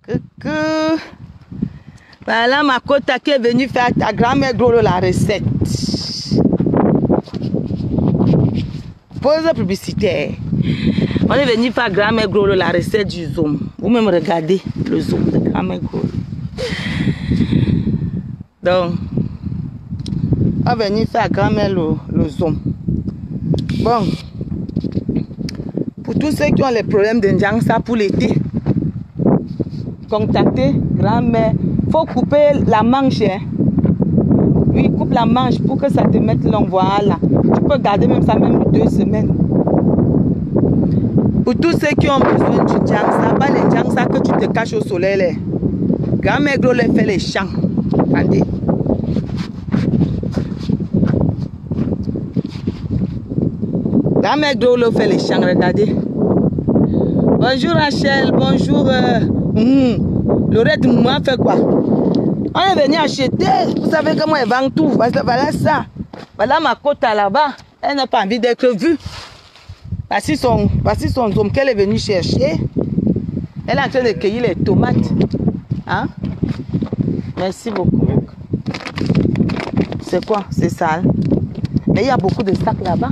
Coucou. Voilà ma cota qui est venue faire ta grand-mère Grolo la recette. Pause publicitaire. On est venu faire grand-mère Grolo la recette du zoom. Vous-même regardez le zoom de grand-mère Grolo. Donc, on est venu faire grand-mère le zoom. Bon, pour tous ceux qui ont les problèmes de Njangsa pour l'été, contactez grand-mère. Faut couper la manche. Hein. Oui, coupe la manche pour que ça te mette long. Voilà. Tu peux garder même ça même 2 semaines. Pour tous ceux qui ont besoin du Njangsa, pas les Njangsa que tu te caches au soleil. Là. Grand-mère Grolo fait les champs. Attendez. Grand-mère Grolo fait les champs, regardez. Bonjour Rachel, bonjour. Lorette, moi fait quoi? On est venu acheter. Vous savez comment elle vend tout. Voilà ça. Voilà ma côte là-bas. Elle n'a pas envie d'être vue. Voici son homme qu'elle est venue chercher. Elle est en train de cueillir les tomates. Hein? Merci beaucoup. C'est quoi? C'est sale. Mais il y a beaucoup de sacs là-bas.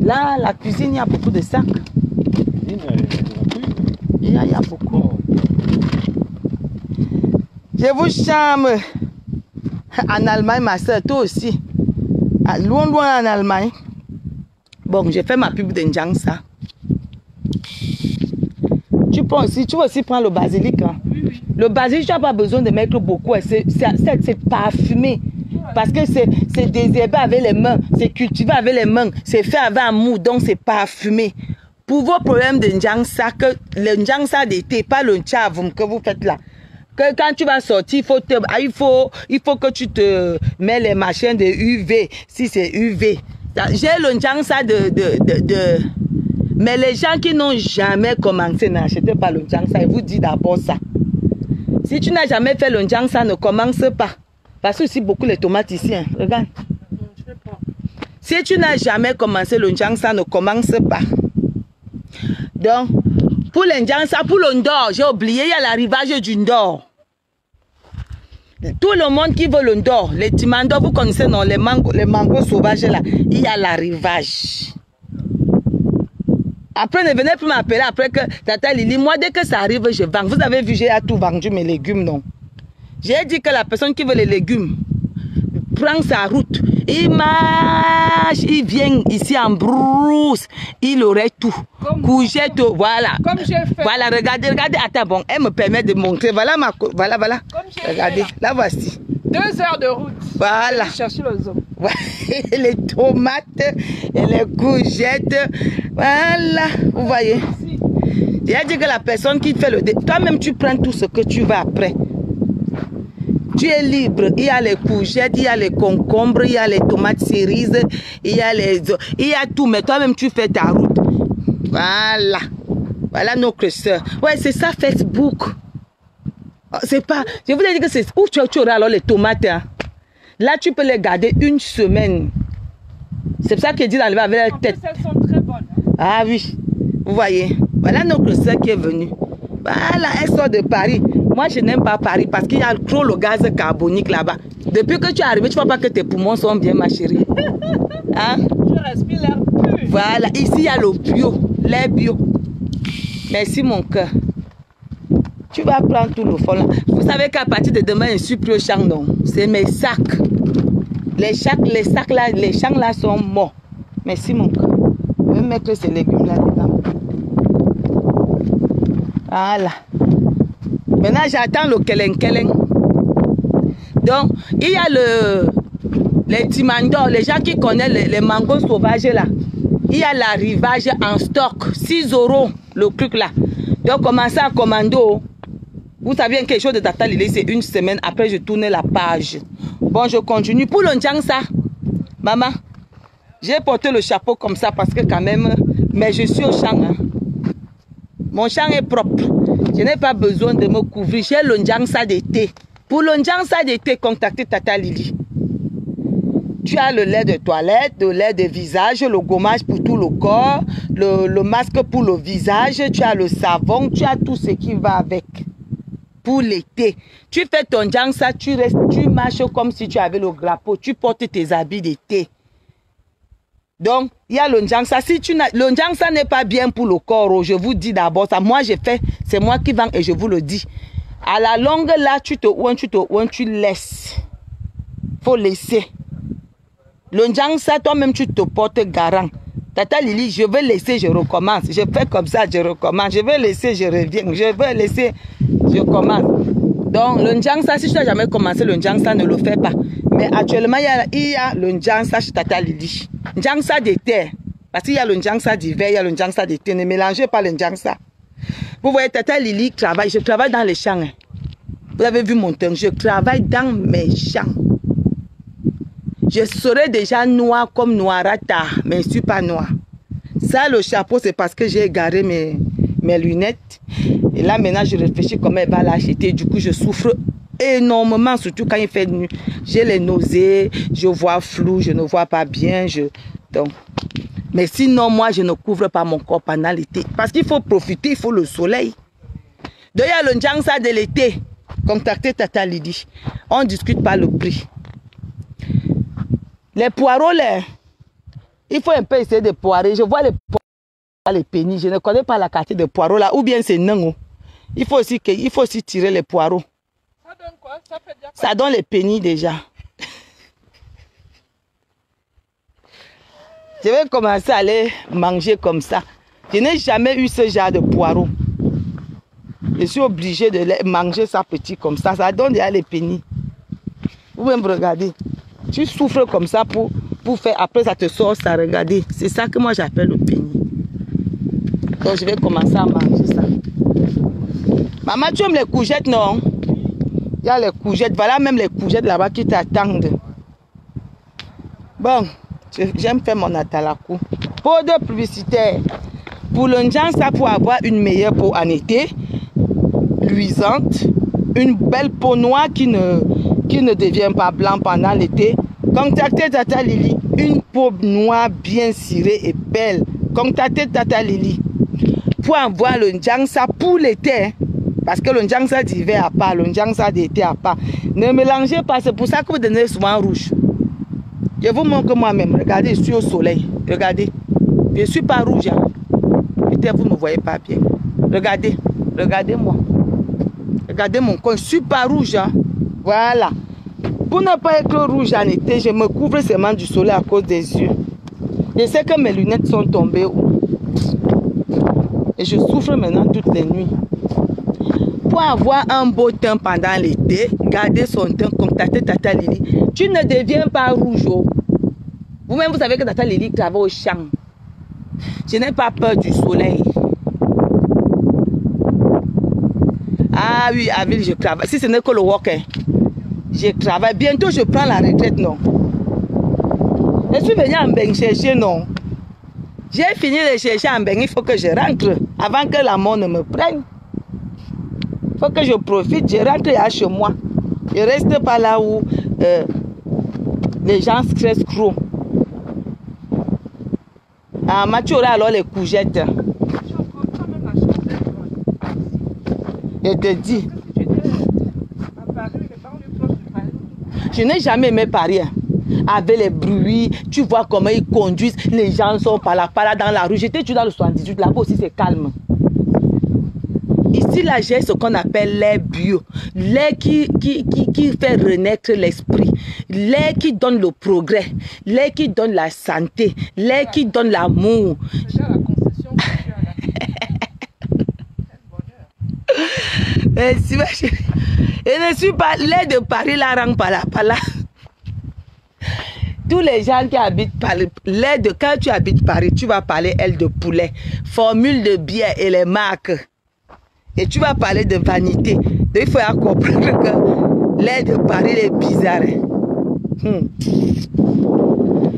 Là, la cuisine, il y a beaucoup de sacs. Il y a beaucoup. Je vous charme en Allemagne, ma soeur, toi aussi. Loin, loin en Allemagne. Bon, j'ai fait ma pub de Njangsa. Tu veux aussi prendre le basilic. Hein? Oui. Le basilic, tu n'as pas besoin de mettre beaucoup. C'est parfumé. Parce que c'est désherbé avec les mains. C'est cultivé avec les mains. C'est fait avec amour. Donc, c'est parfumé. Pour vos problèmes de Njangsa, le Njangsa d'été, pas le Ntchavoum que vous faites là. Que quand tu vas sortir, il faut que tu te mets les machins de UV, si c'est UV. J'ai le Njangsa Mais les gens qui n'ont jamais commencé, n'achetez pas le Njangsa. Je vous dis d'abord ça. Si tu n'as jamais fait le Njangsa, ne commence pas. Parce que c'est beaucoup les tomates ici. Hein. Regarde. Si tu n'as jamais commencé le Njangsa, ne commence pas. Donc, pour les Njangsa, pour le Ndor, j'ai oublié, il y a l'arrivage du Ndor. Tout le monde qui veut le Ndor, les Timando, vous connaissez, non, les mangos sauvages là, il y a l'arrivage. Après, ne venez plus m'appeler après que Tata Lili, moi, dès que ça arrive, je vends. Vous avez vu, j'ai tout vendu mes légumes, non? J'ai dit que la personne qui veut les légumes prend sa route. Il marche, il vient ici en brousse, il aurait tout. Courgette, voilà. Comme j'ai fait. Voilà, regardez, attends, bon, elle me permet de montrer. Voilà voilà. Regardez, là voici. 2 heures de route. Voilà. Chercher le zoo. Les tomates et les courgettes. Voilà, vous voyez. J'ai dit que la personne qui fait toi-même, tu prends tout ce que tu vas après. Tu es libre. Il y a les courgettes, il y a les concombres, il y a les tomates cerises, il y a tout. Mais toi-même, tu fais ta route. Voilà. Voilà notre soeur. Ouais, c'est ça Facebook. C'est pas... Je vous ai dit que c'est où tu auras alors les tomates. Hein? Là, tu peux les garder 1 semaine. C'est pour ça qu'elle dit d'enlever avec la tête. Elles sont très bonnes. Hein? Ah oui. Vous voyez. Voilà notre soeur qui est venue. Voilà, elle sort de Paris. Moi, je n'aime pas Paris parce qu'il y a trop le gaz carbonique là-bas. Depuis que tu es arrivé, tu ne vois pas que tes poumons sont bien, ma chérie. Hein? Je respire l'air pur. Voilà, ici, il y a le bio, l'air bio. Merci, mon cœur. Tu vas prendre tout le fond là. Vous savez qu'à partir de demain, je ne suis plus au champ, non? C'est mes sacs. Les sacs là, les champs là sont morts. Merci, mon cœur. Je vais mettre ces légumes là dedans. Voilà. Maintenant, j'attends le keleng. Donc, il y a les Timandors, les gens qui connaissent les mangos sauvages là. Il y a l'arrivage en stock. 6 € le truc là. Donc, commencez à commander. Vous savez quelque chose de Tata Lili, c'est 1 semaine. Après, je tourne la page. Bon, je continue. Pour le Njangsa, maman, j'ai porté le chapeau comme ça parce que quand même, mais je suis au champ. Hein. Mon champ est propre. Je n'ai pas besoin de me couvrir. J'ai le Njangsa d'été. Pour le Njangsa d'été, contactez Tata Lili. Tu as le lait de toilette, le lait de visage, le gommage pour tout le corps, le masque pour le visage, tu as le savon, tu as tout ce qui va avec. pour l'été. Tu fais ton jangsa, tu restes, tu marches comme si tu avais le drapeau. Tu portes tes habits d'été. Donc, il y a le jangsa. Si le jangsa n'est pas bien pour le corps, je vous dis d'abord ça. Moi, j'ai fait, c'est moi qui vends et je vous le dis. À la longue, là, tu laisses. Faut laisser. Le jangsa, toi-même, tu te portes garant. Tata Lili, je vais laisser, je recommence. Je fais comme ça, je recommence. Je vais laisser, je reviens. Je vais laisser, je commence. Donc, le jangsa, si tu n'as jamais commencé le jangsa, ne le fais pas. Mais actuellement, il y a le jangsa chez Tata Lili. Jangsa d'été. Parce qu'il y a le jangsa d'hiver, il y a le jangsa d'été. Ne mélangez pas le jangsa. Vous voyez, Tata Lili travaille. Je travaille dans les champs. Vous avez vu mon temps. Je travaille dans mes champs. Je serai déjà noire comme Noirata, mais je ne suis pas noire. Ça, le chapeau, c'est parce que j'ai égaré mes lunettes. Et là, maintenant, je réfléchis comment elle va l'acheter. Du coup, je souffre énormément, surtout quand il fait nuit. J'ai les nausées, je vois flou, je ne vois pas bien. Donc, mais sinon, moi, je ne couvre pas mon corps pendant l'été. Parce qu'il faut profiter, il faut le soleil. D'ailleurs, le jangsa de l'été, contactez Tata Lidi. On ne discute pas le prix. Les poireaux, là, il faut un peu essayer de poirer. Je vois les pénis. Je ne connais pas la quantité de poireaux là. Ou bien c'est non. Il faut aussi tirer les poireaux. Ça donne quoi? Ça fait déjà quoi? Ça donne les pénis déjà. Je vais commencer à aller manger comme ça. Je n'ai jamais eu ce genre de poireaux. Je suis obligée de manger ça petit comme ça. Ça donne déjà les pénis. Vous pouvez me regarder. Tu souffres comme ça pour faire. Après, ça te sort, ça. Regardez. C'est ça que moi, j'appelle le pénis. Donc, je vais commencer à manger ça. Maman, tu aimes les courgettes, non? Il y a les courgettes. Voilà même les courgettes là-bas qui t'attendent. Bon, j'aime faire mon atalakou. Peau de publicitaire. Pour le jangsa, pour avoir une meilleure peau en été, luisante, une belle peau noire qui ne devient pas blanc pendant l'été, contactez Tata Lili. Une peau noire bien cirée et belle. Contactez Tata Lili pour avoir le jangsa pour l'été. Parce que le jangsa d'hiver à part, le jangsa d'été à part. Ne mélangez pas, c'est pour ça que vous donnez souvent rouge. Je vous montre moi-même. Regardez, je suis au soleil. Regardez. Je ne suis pas rouge. Hein. Peut-être vous ne me voyez pas bien. Regardez. Regardez-moi. Regardez mon coin. Je ne suis pas rouge. Hein. Voilà. Pour ne pas être rouge en été, je me couvre seulement du soleil à cause des yeux. Je sais que mes lunettes sont tombées. Et je souffre maintenant toutes les nuits. Pour avoir un beau teint pendant l'été, garder son teint, contactez Tata Lili. Tu ne deviens pas rouge. Vous-même, vous savez que Tata Lili travaille au champ. Je n'ai pas peur du soleil. Ah oui, à Ville, je travaille. Si ce n'est que le walker, je travaille. Bientôt, je prends la retraite, non? Je suis venu en Beng chercher, non? J'ai fini de chercher en Beng, il faut que je rentre avant que la mort ne me prenne. Il faut que je profite, je rentre chez moi. Je ne reste pas là où les gens stressent trop. Ah, Mathieu aura alors les courgettes. Je te dis. Je n'ai jamais aimé Paris. Avec les bruits, tu vois comment ils conduisent. Les gens sont par là dans la rue. J'étais dans le 78, là-bas aussi c'est calme. Ici, là, j'ai ce qu'on appelle l'air bio. L'air qui fait renaître l'esprit. L'air qui donne le progrès. L'air qui donne la santé. L'air qui donne l'amour. C'est déjà la concession que tu as là. Quel bonheur. Je ne suis pas l'air de Paris, la rang par là. Tous les gens qui habitent Paris, l'air de quand tu habites Paris, tu vas parler aile de poulet, formule de bière et les marques. Et tu vas parler de vanité. Donc il faut comprendre que l'air de Paris est bizarre.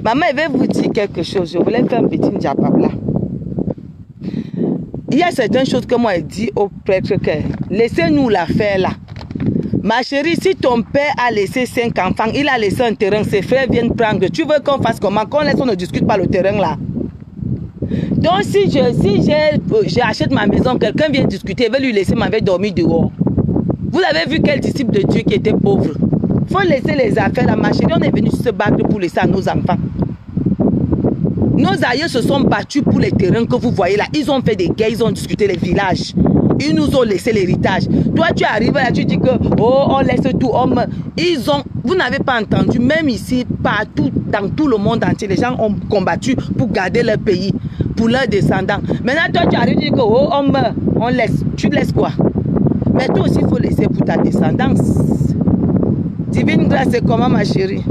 Maman, je vais vous dire quelque chose. Je voulais faire un petit njapabla. Il y a certaines choses que moi je dis au prêtre que laissez-nous la faire là. Ma chérie, si ton père a laissé 5 enfants, il a laissé un terrain, ses frères viennent prendre. Tu veux qu'on fasse comment? Qu'on laisse, on ne discute pas le terrain là. Donc si j'achète ma maison, quelqu'un vient discuter, il veut lui laisser ma vie dormir dehors. Vous avez vu quel disciple de Dieu qui était pauvre? Il faut laisser les affaires, la marché. On est venu se battre pour laisser à nos enfants. Nos aïeux se sont battus pour les terrains que vous voyez là. Ils ont fait des guerres, ils ont discuté les villages. Ils nous ont laissé l'héritage. Toi, tu arrives là, tu dis que, oh, on laisse tout, homme. Vous n'avez pas entendu, même ici, partout, dans tout le monde entier, les gens ont combattu pour garder leur pays, pour leurs descendants. Maintenant, toi, tu arrives, tu dis que, oh, homme, on laisse. Tu laisses quoi? Mais toi aussi, il faut laisser pour ta descendance. Divine grâce, c'est comment, ma chérie?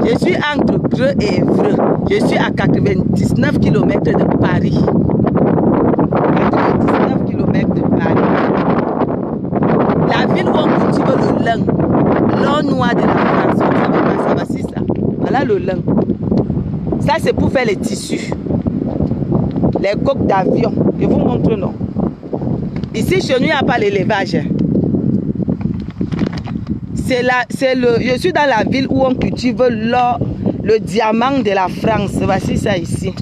Je suis entre Greux et Évreux. Je suis à 99 km de Paris. 99 km de Paris. La ville où on cultive le lin, l'or noir de la France, ça va, c'est ça. Voilà le lin. Ça, c'est pour faire les tissus. Les coques d'avion. Je vous montre, non. Ici, chez nous, il n'y a pas l'élevage. Je suis dans la ville où on cultive l'or, le diamant de la France. Voici ça ici.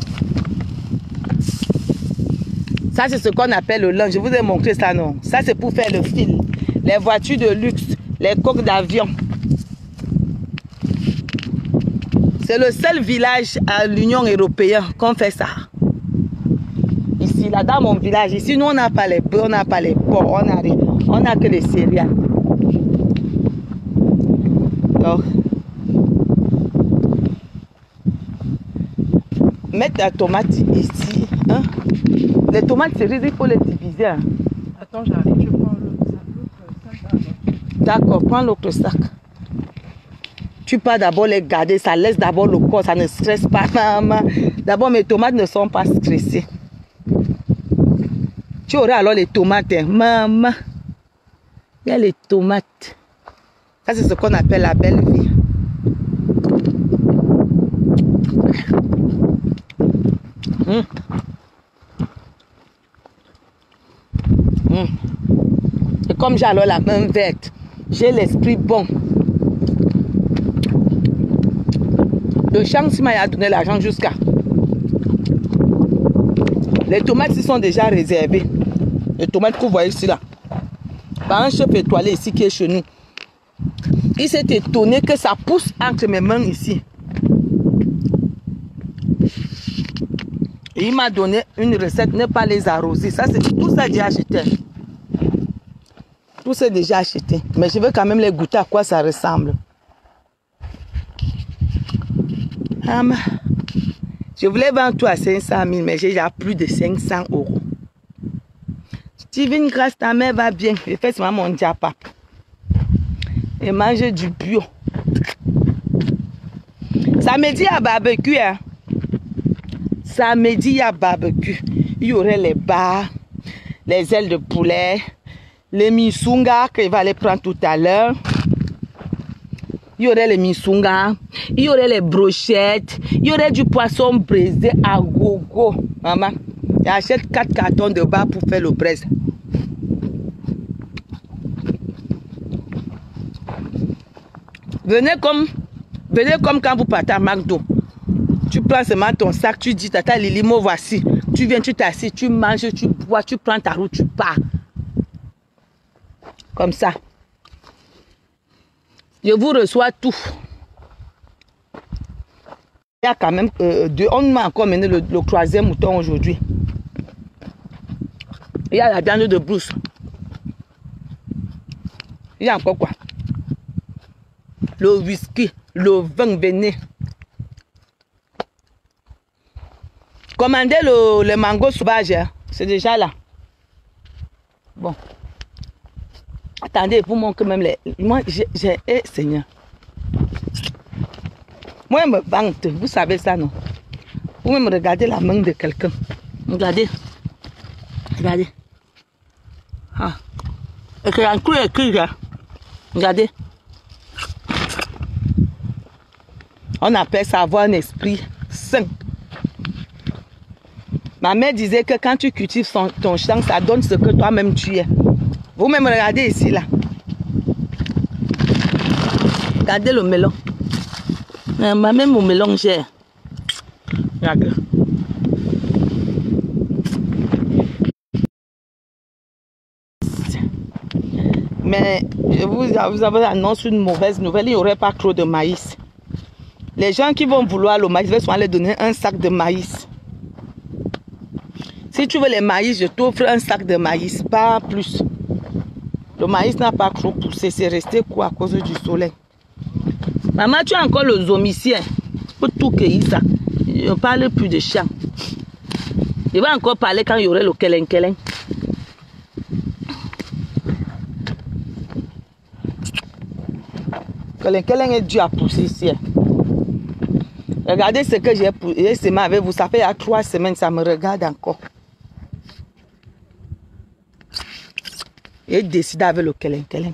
Ça, c'est ce qu'on appelle le lin. Je vous ai montré ça, non? Ça, c'est pour faire le fil. Les voitures de luxe, les coques d'avion. C'est le seul village à l'Union européenne qu'on fait ça. Ici, là, dans mon village, ici, nous, on n'a pas les bœufs, on n'a pas les porcs, on n'a rien. On n'a que les céréales. Donc, mettre la tomate ici. Hein? Les tomates cerises, il faut les diviser. Hein? Attends, j'arrive, je prends l'autre sac. D'accord, prends l'autre sac. Tu peux d'abord les garder, ça laisse d'abord le corps, ça ne stresse pas. D'abord, mes tomates ne sont pas stressées. Tu auras alors les tomates. Hein? Maman, il y a les tomates. Ça, c'est ce qu'on appelle la belle vie. Et comme j'ai alors la main verte, j'ai l'esprit bon. Le champ m'a donné l'argent jusqu'à. Les tomates ici sont déjà réservées. Les tomates que vous voyez ici là. Par un chef étoilé ici qui est chez nous. Il s'est étonné que ça pousse entre mes mains ici. Et il m'a donné une recette, ne pas les arroser. Ça, c'est tout ça déjà acheté. Tout c'est déjà acheté. Mais je veux quand même les goûter à quoi ça ressemble. Je voulais vendre tout à 500 000, mais j'ai déjà plus de 500 €. Divine grâce, ta mère va bien. Je fais seulement mon diapap. Et manger du bio. Samedi à barbecue. Hein? Samedi à barbecue. Il y aurait les bars, les ailes de poulet, les misunga qu'il va les prendre tout à l'heure. Il y aurait les misunga, il y aurait les brochettes, il y aurait du poisson braisé à gogo. Maman, j'achète 4 cartons de bar pour faire le braise. Venez comme quand vous partez à McDo. Tu prends seulement ton sac, tu dis, tata Lili, moi voici. Tu viens, tu t'assieds, tu manges, tu bois, tu prends ta route, tu pars. Comme ça. Je vous reçois tout. Il y a quand même on m'a encore mené le troisième mouton aujourd'hui. Il y a la viande de brousse. Il y a encore quoi? Le whisky, le vin bénin. Commandez le mango sauvage, hein. C'est déjà là. Bon. Attendez, vous montrez même les... Moi, j'ai... Eh, Seigneur. Moi, je me vante. Vous savez ça, non? Vous même regardez la main de quelqu'un. Regardez. Regardez. Ah. Et que un coup écrit, là. Regardez. On appelle ça avoir un esprit sain. Ma mère disait que quand tu cultives ton champ, ça donne ce que toi-même tu es. Vous-même regardez ici, là. Regardez le melon. Même mon melon, j'ai. Regardez. Mais vous avez annoncé une mauvaise nouvelle, il n'y aurait pas trop de maïs. Les gens qui vont vouloir le maïs, je vais souvent leur donner un sac de maïs. Si tu veux les maïs, je t'offre un sac de maïs, pas plus. Le maïs n'a pas trop poussé, c'est resté quoi à cause du soleil. Maman, tu as encore le zomicien pour tout cueillir ça. Je ne parle plus de chant. Je vais encore parler quand il y aurait le kelen-kelen. Kelen-kelen est dû à pousser ici. Regardez ce que j'ai semé avec vous. Ça fait il y a 3 semaines, ça me regarde encore. Et décide avec le kelen-kelen.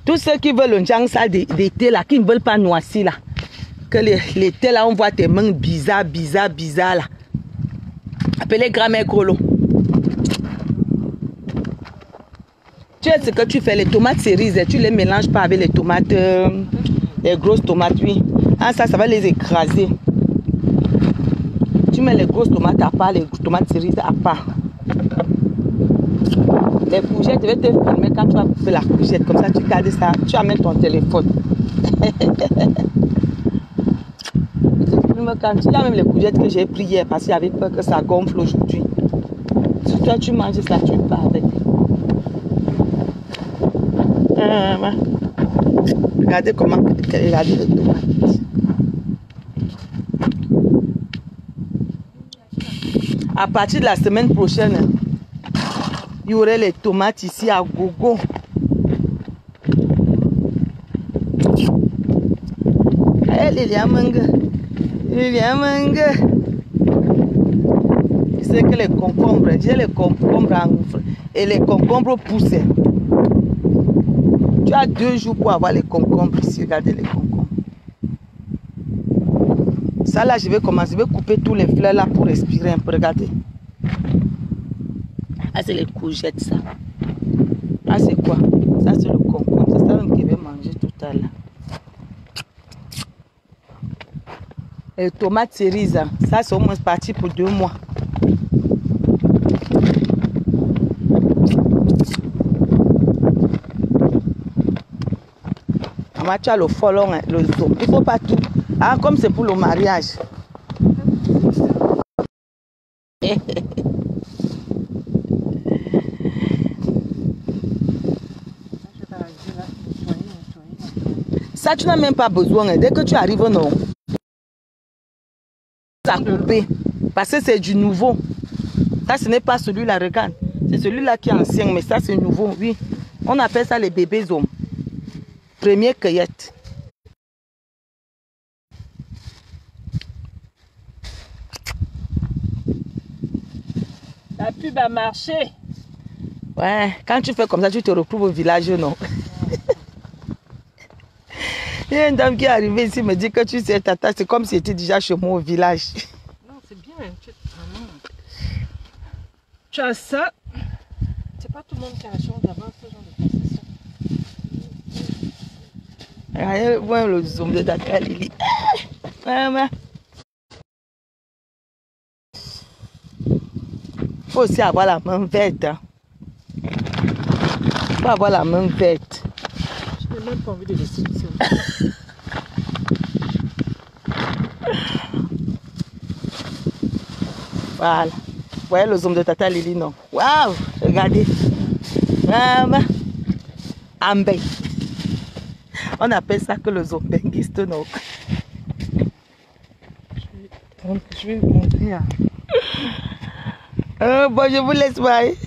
Tous ceux qui veulent le njangsa d'été là, qui ne veulent pas noisir là, que l'été là, on voit tes mains bizarres là. Appelez grand-mère Colo. Tu sais ce que tu fais, les tomates cerises, tu les mélanges pas avec les tomates, les grosses tomates, oui. Ah, ça va les écraser. Tu mets les grosses tomates à part, les tomates cerises à part. Les courgettes, je vais te filmer quand tu vas couper la courgette. Comme ça, tu gardes ça, tu amènes ton téléphone. Quand tu as même les courgettes que j'ai pris hier parce qu'il y avait peur que ça gonfle aujourd'hui. Si toi tu manges ça, tu pars avec. Regardez comment regardez les tomates. À partir de la semaine prochaine, il y aurait les tomates ici à gogo. C'est que les concombres, j'ai les concombres et les concombres poussent. Tu as 2 jours pour avoir les concombres ici. Regardez les concombres. Ça là, je vais commencer, je vais couper tous les fleurs là pour respirer un peu. Regardez. Ah, c'est les courgettes ça. Ah, c'est quoi? Ça, c'est le concombre. C'est ça même que je vais manger tout à l'heure. Les tomates cerises, ça c'est au moins parti pour 2 mois. Maman, tu as le folon, le zoom. Il ne faut pas tout. Ah, comme c'est pour le mariage. Ça, tu n'as même pas besoin. Dès que tu arrives, non. Ça a coupé. Parce que c'est du nouveau. Ça, ce n'est pas celui-là, regarde. C'est celui-là qui est ancien, mais ça, c'est nouveau, oui. On appelle ça les bébés hommes. Première cueillette. La pub a marché. Ouais, quand tu fais comme ça, tu te retrouves au village, non? Il y a une dame qui est arrivée ici, me dit que tu sais, tata, c'est comme si c'était déjà chez moi au village. Non, c'est bien. Tu as ça. C'est pas tout le monde qui a la chance d'avoir ce genre de concession. Regardez, voilà le zoom de Tata Lily. Il faut aussi avoir la main verte. Il faut avoir la main verte. Je n'ai même pas envie de laisser ici. Voilà. Vous voyez le zoom de Tata Lily, non? Waouh! Regardez. Ambé. On appelle ça que le zombengiste, non? Je vais vous montrer. Bon, je vous laisse, bye.